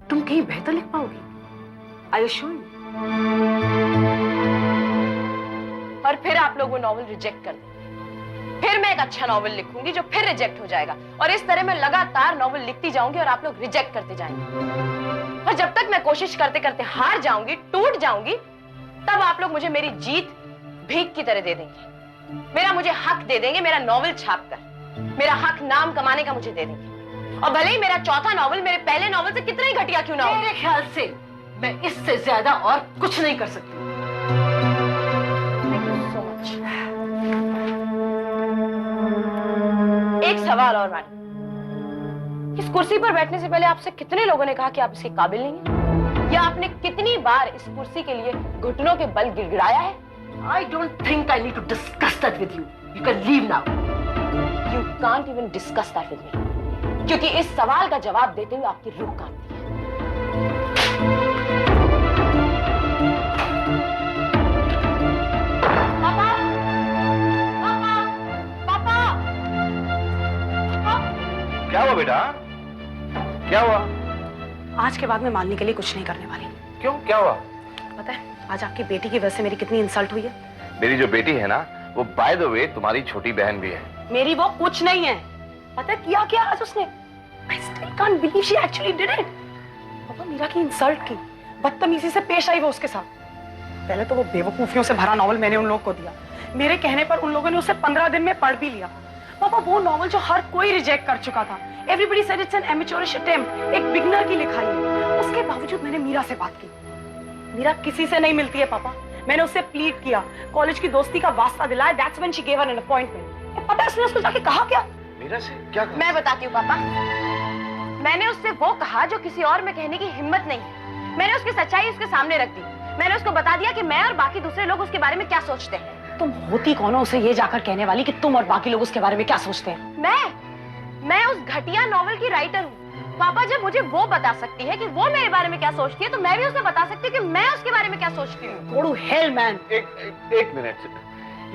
तुम कहीं बेहतर लिख पाओगी। I assure you. और फिर आप लोग वो नॉवल रिजेक्ट कर देंगे। फिर मैं एक अच्छा नॉवल लिखूंगी जो फिर रिजेक्ट हो जाएगा, और इस तरह मैं लगातार नॉवल लिखती जाऊंगी और आप लोग रिजेक्ट करते जाएंगे। और जब तक मैं कोशिश करते करते हार जाऊंगी, टूट जाऊंगी, तब आप लोग मुझे मेरी जीत भीख की तरह दे देंगे। मेरा मुझे हक दे देंगे, मेरा नॉवल छापकर मेरा हक नाम कमाने का मुझे दे देंगे। और भले ही मेरा चौथा नॉवल मेरे पहले नॉवल से कितना ही घटिया क्यों ना हो। मेरे ख्याल से मैं इससे ज्यादा और कुछ नहीं कर सकती। Thank you so much. एक सवाल और मैडम, इस कुर्सी पर बैठने से पहले आपसे कितने लोगों ने कहा कि आप इसके काबिल नहीं हैं? या आपने कितनी बार इस कुर्सी के लिए घुटनों के बल गिड़गिड़ाया है? I don't think I need to discuss that with you. You can leave now. You can't even discuss that with me. क्योंकि इस सवाल का जवाब देते हुए आपकी रूह कांपती है। पापा, पापा, पापा। क्या हुआ बेटा? क्या हुआ? आज के बाद मैं मानने के लिए कुछ नहीं करने वाली। क्यों, क्या हुआ? पता है आज आपकी बेटी की वजह से मेरी कितनी इंसल्ट हुई है। मेरी जो बेटी है ना, वो बाय द वे तुम्हारी छोटी बहन भी है। मेरी वो कुछ नहीं है। पता है किया क्या आज उसने? I still can't believe she actually did it. पापा मीरा की इंसल्ट की, बदतमीजी से पेश आई वो उसके साथ। पहले तो वो बेवकूफियों से भरा नॉवल मैंने उन लोगों को दिया। मेरे कहने पर उन लोगों ने उसे 15 दिन में पढ़ भी लिया। पापा वो नॉवल जो हर कोई रिजेक्ट कर चुका था, everybody said it's an amateurish attempt, एक बिगनर की लिखाई है, उसके बावजूद मैंने मीरा से बात की। मीरा किसी से नहीं मिलती है पापा। मैंने उससे प्लीड किया, कॉलेज की दोस्ती का वास्ता दिलाया, that's when she gave her an appointment. पता है उसने उसको जाके कहा क्या? मीरा से क्या कहा? मैं बताती हूँ पापा। मैंने उससे वो कहा जो किसी और में कहने की हिम्मत नहीं है। मैंने उसकी सच्चाई उसके सामने रख दी। मैंने उसको बता दिया कि मैं और बाकी दूसरे लोग उसके बारे में क्या सोचते हैं। तुम होती कौन हो उसे ये जाकर कहने वाली कि तुम और बाकी लोग उसके बारे में क्या सोचते हैं? मैं उस घटिया नॉवल की राइटर हूँ। पापा जब मुझे वो बता सकती है कि वो मेरे बारे में क्या सोचती है, तो मैं भी उसे बता सकती हूँ कि मैं उसके बारे में क्या सोचती हूँ। Go to hell, man. एक मिनट,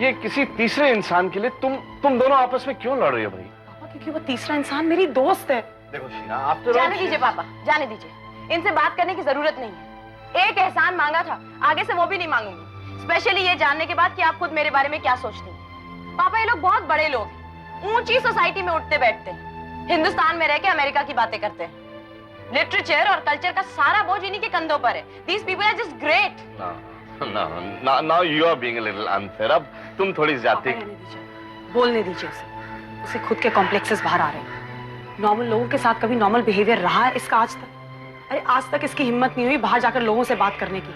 ये किसी तीसरे इंसान के लिए तुम दोनों आपस में क्यों लड़ रही हो भाई? पापा क्योंकि वो तीसरा इंसान मेरी दोस्त है। देखो शीना, आप तो जाने दीजिए पापा, जाने दीजिए। इनसे बात करने की जरूरत नहीं है। एक एहसान मांगा था, आगे से वो भी नहीं मांगूंगी। स्पेशली ये जानने के बाद कि आप खुद मेरे बारे में क्या सोचती हैं। पापा ये लोग बहुत बड़े लोग हैं, ऊंची सोसाइटी में उठते बैठते हैं, हिंदुस्तान में रह के अमेरिका की बातें करते हैं। लिटरेचर और कल्चर का सारा बोझ इन्हीं के कंधों पर है। These people are just great. Now you are being a little unfair. अब तुम थोड़ी ज्यादा। बोलने दीजिए उसे खुद के कॉम्प्लेक्सेस बाहर आ रहे हैं। नॉर्मल लोगों के साथ कभी नॉर्मल बिहेवियर रहा है इसका आज तक? अरे आज तक इसकी हिम्मत नहीं हुई बाहर जाकर लोगों से बात करने की।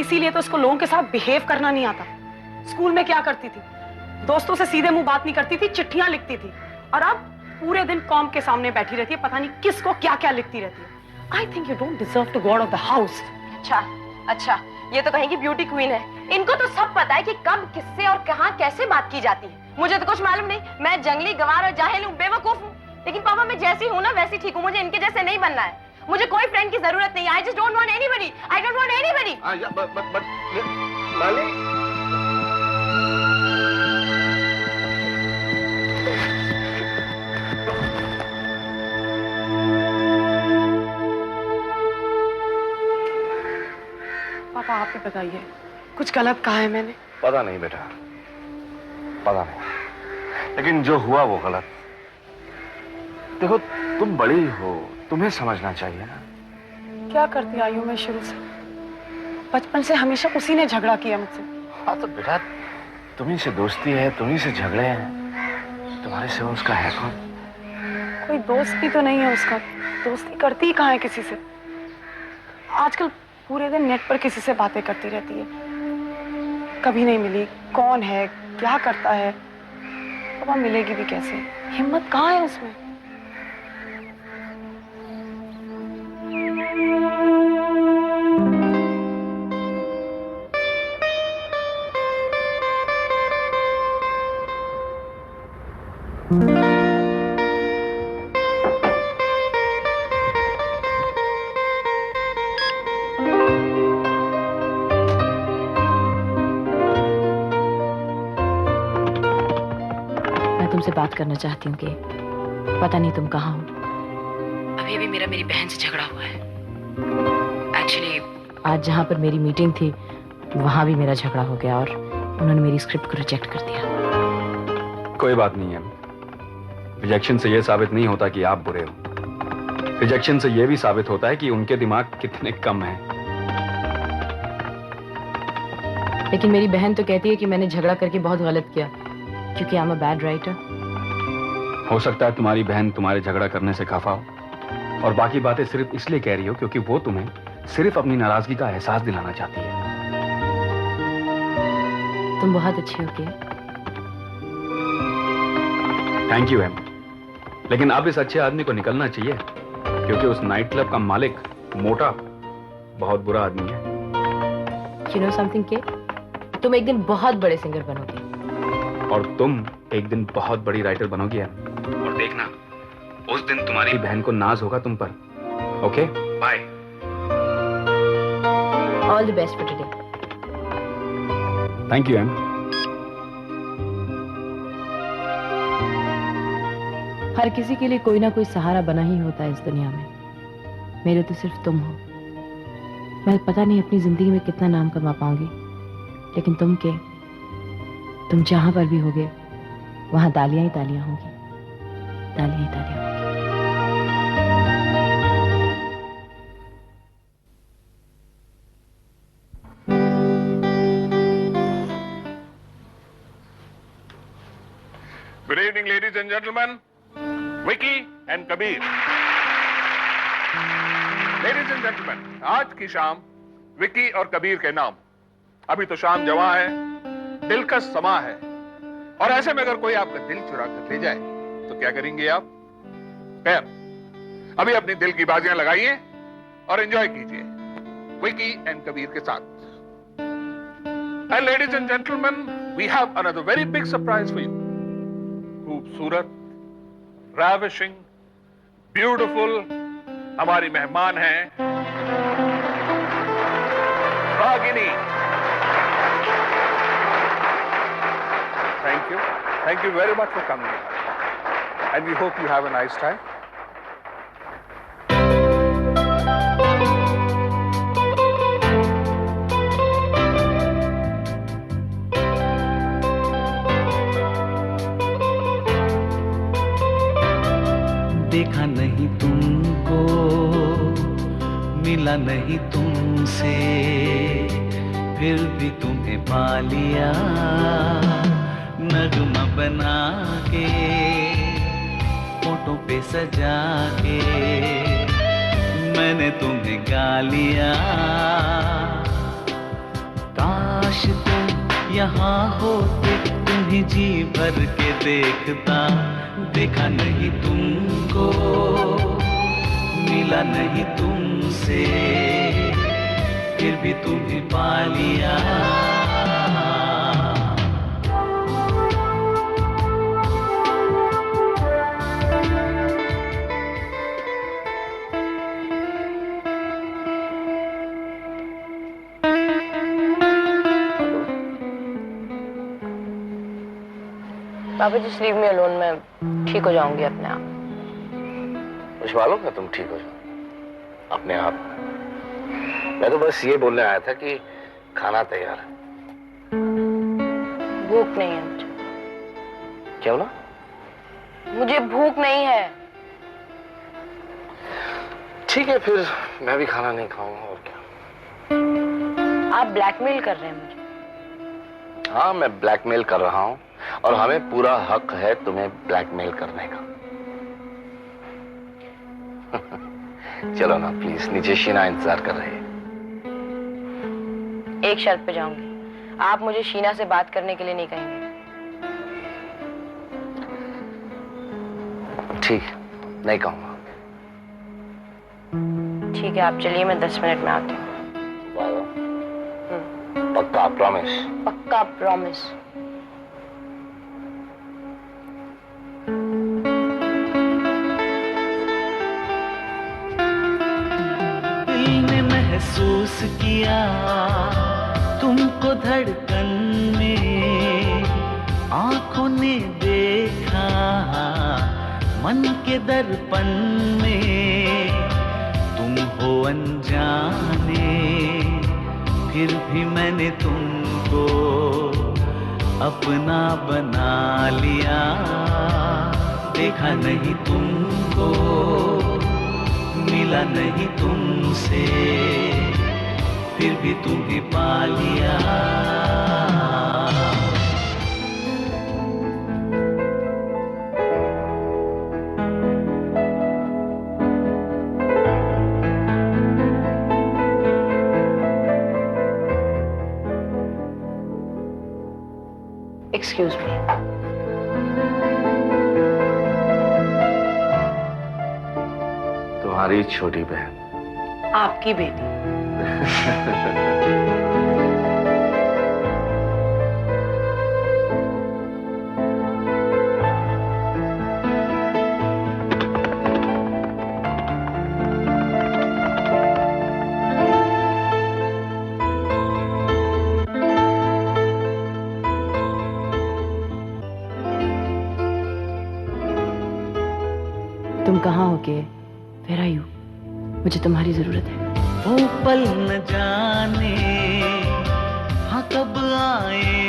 इसीलिए तो इसको लोगों के साथ बिहेव करना नहीं आता। स्कूल में क्या करती थी? दोस्तों से सीधे मुंह बात नहीं करती थी, चिट्ठियां लिखती थी। और अब पूरे दिन कॉम के सामने बैठी रहती है, पता नहीं किसको क्या क्या लिखती रहती है। I think you don't deserve to go out of the house. अच्छा, ये तो कहीं की ब्यूटी क्वीन है। इनको तो सब पता है कि कब, किससे और कहाँ कैसे बात की जाती है। मुझे तो कुछ मालूम नहीं। मैं जंगली, गंवार और जाहिल हूँ, बेवकूफ हूँ। लेकिन पापा मैं जैसी हूँ ना वैसी ठीक हूँ। मुझे इनके जैसे नहीं बनना है। मुझे कोई फ्रेंड की जरूरत नहीं है। I just don't want anybody. I don't want anybody. But माली, पापा आप ही बताइए, कुछ गलत कहा है मैंने? पता नहीं बेटा, पता नहीं, लेकिन जो हुआ वो गलत। देखो तुम बड़ी हो, तुम्हें समझना चाहिए ना। क्या करती आई हूँ मैं शुरू से? बचपन से हमेशा उसी ने झगड़ा किया मुझसे। हाँ तो बेटा तुम्ही से दोस्ती है, तुम्ही से झगड़े हैं, तुम्हारे सिवा उसका है कौन? कोई दोस्त भी तो नहीं है उसका। दोस्ती करती ही कहाँ है किसी से। आजकल पूरे दिन नेट पर किसी से बातें करती रहती है। कभी नहीं मिली, कौन है, क्या करता है, पापा मिलेगी भी कैसे? हिम्मत कहाँ है उसमें? तुमसे बात करना चाहती हूँ कि पता नहीं तुम कहाँ हो। अभी मेरा मेरी बहन से झगड़ा हुआ है। एक्चुअली आज जहाँ पर मेरी मीटिंग थी वहां भी मेरा झगड़ा हो गया और उन्होंने मेरी स्क्रिप्ट को रिजेक्ट कर दिया। कोई बात नहीं है। रिजेक्शन से यह साबित नहीं होता कि आप बुरे हो। रिजेक्शन से यह भी साबित होता है कि उनके दिमाग कितने कम हैं। लेकिन मेरी बहन तो कहती है कि मैंने झगड़ा करके बहुत गलत किया क्योंकि I am a bad writer. हो सकता है तुम्हारी बहन तुम्हारे झगड़ा करने से खफा हो और बाकी बातें सिर्फ इसलिए कह रही हो क्योंकि वो तुम्हें सिर्फ अपनी नाराजगी का एहसास दिलाना चाहती है। तुम बहुत अच्छी हो के। थैंक यू एम। लेकिन अब इस अच्छे आदमी को निकलना चाहिए क्योंकि उस नाइट क्लब का मालिक मोटा बहुत बुरा आदमी है। You know something के? तुम एक दिन बहुत बड़े सिंगर बनोगे और तुम एक दिन बहुत बड़ी राइटर बनोगी एम। और देखना उस दिन तुम्हारी बहन को नाज होगा तुम पर। Okay bye. All the best for today. Thank you एम। हर किसी के लिए कोई ना कोई सहारा बना ही होता है इस दुनिया में। मेरे तो सिर्फ तुम हो। मैं पता नहीं अपनी जिंदगी में कितना नाम कमा पाऊंगी लेकिन तुम जहां पर भी होगे वहां तालियां ही तालियां होंगी, तालियां ही तालियां होंगी। Good evening, ladies and gentlemen. Vicky and Kabir. Ladies and gentlemen, आज की शाम विकी और कबीर के नाम। अभी तो शाम जवां है, दिलकश समा है और ऐसे में अगर कोई आपका दिल चुरा कर ले जाए तो क्या करेंगे आप? खैर, अभी अपनी दिल की बाजियां लगाइए और एंजॉय कीजिए विकी एंड कबीर के साथ। And ladies and gentlemen, we have another very big surprise for you. खूबसूरत, ravishing, beautiful हमारी मेहमान हैं Ragini. Thank you very much for coming, and we hope you have a nice time. देखा नहीं तुमको, मिला नहीं तुमसे, फिर भी तुम्हें पा लिया नगमा बना के, फोटो पे सजा के मैंने तुम्हें गा लिया। काश तुम यहाँ होते, तुम्हें जी भर के देखता। देखा नहीं तुमको, मिला नहीं तुमसे, फिर भी तुम्हें पा लिया। बाबा जी लीव मी अलोन, मैं ठीक हो जाऊंगी अपने आप। मुझे मालूम है तुम ठीक हो जाओ अपने आप। मैं तो बस ये बोलने आया था कि खाना तैयार है। भूख नहीं है मुझे। क्या बोला? मुझे भूख नहीं है। ठीक है फिर मैं भी खाना नहीं खाऊंगा और क्या। आप ब्लैकमेल कर रहे हैं मुझे। हाँ मैं ब्लैकमेल कर रहा हूँ और हमें पूरा हक है तुम्हें ब्लैकमेल करने का। चलो ना प्लीज, नीचे शीना इंतजार कर रही है। एक शर्त पे जाऊंगी, आप मुझे शीना से बात करने के लिए नहीं कहेंगे। ठीक, नहीं कहूंगा। ठीक है आप चलिए, मैं 10 मिनट में आती हूँ। पक्का प्रॉमिस? पक्का प्रॉमिस। महसूस किया तुमको धड़कन में, आंखों ने देखा मन के दर्पण में। तुम हो अनजाने, फिर भी मैंने तुमको अपना बना लिया। देखा नहीं तुमको, मिला नहीं तुमसे, फिर भी तुम्हें पा लिया। Excuse me. तुम्हारी छोटी बहन, आपकी बेटी। तुम कहाँ हो के? Where are you? मुझे तुम्हारी जरूरत है। वो पल न जाने हाँ कब आए